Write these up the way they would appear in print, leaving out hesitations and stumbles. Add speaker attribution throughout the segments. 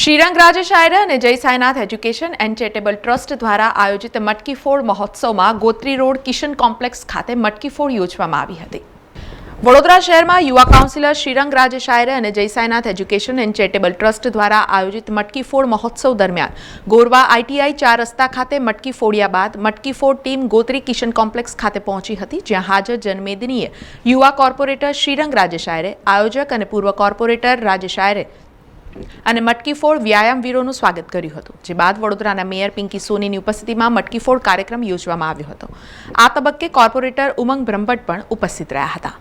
Speaker 1: શ્રીરંગ રાજેશાયર અને જય Sainath education and charitable trust દ્વારા આયોજિત મટકી ફોડ મહોત્સવમાં ગોત્રી રોડ કિશન કોમ્પ્લેક્સ ખાતે મટકી ફોડ યોજવામાં આવી હતી। વડોદરા શહેરમાં યુવા કાઉન્સિલર શ્રીરંગ રાજેશાયર અને જય Sainath education and charitable trust દ્વારા આયોજિત મટકી ફોડ મહોત્સવ દરમિયાન ગોરવા ITI 4 રસ્તા ખાતે મટકી ફોડ્યા બાદ મટકી ફોડ ટીમ ગોત્રી કિશન કોમ્પ્લેક્સ ખાતે પહોંચી હતી, જ્યાં હાજર જનમેદનીએ યુવા કોર્પોરેટર શ્રીરંગ રાજેશાયરે, આયોજક અને પૂર્વ કોર્પોરેટર રાજેશાયરે અને મટકી ફોડ વ્યાયામવીરોનું સ્વાગત કર્યું હતું। જે બાદ વડોદરાના મેયર પિંકી સોનીની ઉપસ્થિતિમાં મટકી ફોડ કાર્યક્રમ યોજવામાં આવ્યો હતો। આ તબક્કે કોર્પોરેટર ઉમંગ બ્રહ્મભટ્ટ પણ ઉપસ્થિત રહ્યા હતા।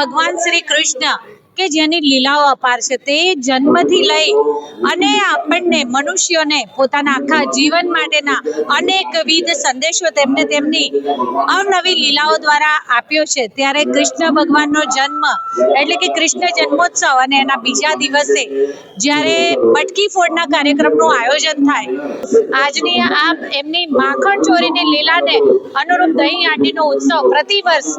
Speaker 2: ભગવાન શ્રી કૃષ્ણ કે જેની લીલાઓ અપાર છે, તે જન્મથી લઈ અને આપણને મનુષ્યોને પોતાના આખા જીવન માટેના અનેકવિધ સંદેશો તેમને તેમની અવનવી લીલાઓ દ્વારા આપ્યો છે। ત્યારે કૃષ્ણ ભગવાનનો જન્મ એટલે કે કૃષ્ણ જન્મોત્સવ અને એના બીજા દિવસે જ્યારે મટકી ફોડના કાર્યક્રમનું આયોજન થાય, આજની આ એમની માખણ ચોરીની લીલાને અનુરૂપ દહીં આંટીનો ઉત્સવ પ્રતિવર્ષ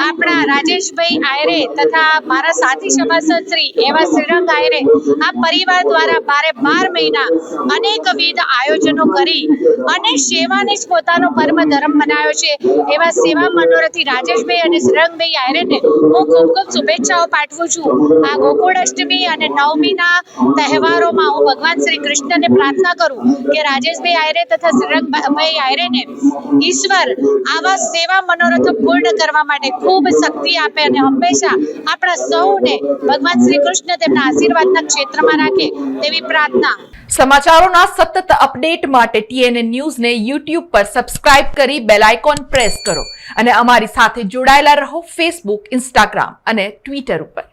Speaker 2: આપણા રાજેશભાઈ આયરે તથા મારા સાથી સભાસદ શ્રી એવા શ્રીરંગ આયરે આ પરિવાર દ્વારા 12 મહિના અનેકવિધ આયોજનો કરી અને સેવાને જ પોતાનો પરમ ધર્મ બનાવ્યો છે। એવા સેવા મનોરથી રાજેશભાઈ અને શ્રીરંગભાઈ આયરેને હું ખૂબ ખૂબ શુભેચ્છાઓ પાઠવું છું। આ ગોકુળ અષ્ટમી અને નવમીના તહેવારોમાં હું ભગવાન શ્રી કૃષ્ણને પ્રાર્થના કરું કે રાજેશભાઈ આયરે તથા શ્રીરંગભાઈ આયરેને ઈશ્વર આવા સેવા મનોરથો પૂર્ણ કરવા માટે ખૂબ શક્તિ આપે અને હંમેશા આપણા સૌને ભગવાન શ્રી કૃષ્ણ તેમના આશીર્વાદના ક્ષેત્રમાં રાખે તેવી પ્રાર્થના।
Speaker 1: સમાચારોના સતત અપડેટ માટે TNN ન્યૂઝને YouTube પર સબસ્ક્રાઇબ કરી બેલ આઇકોન પ્રેસ કરો અને અમારી સાથે જોડાયેલા રહો Facebook, Instagram અને Twitter ઉપર।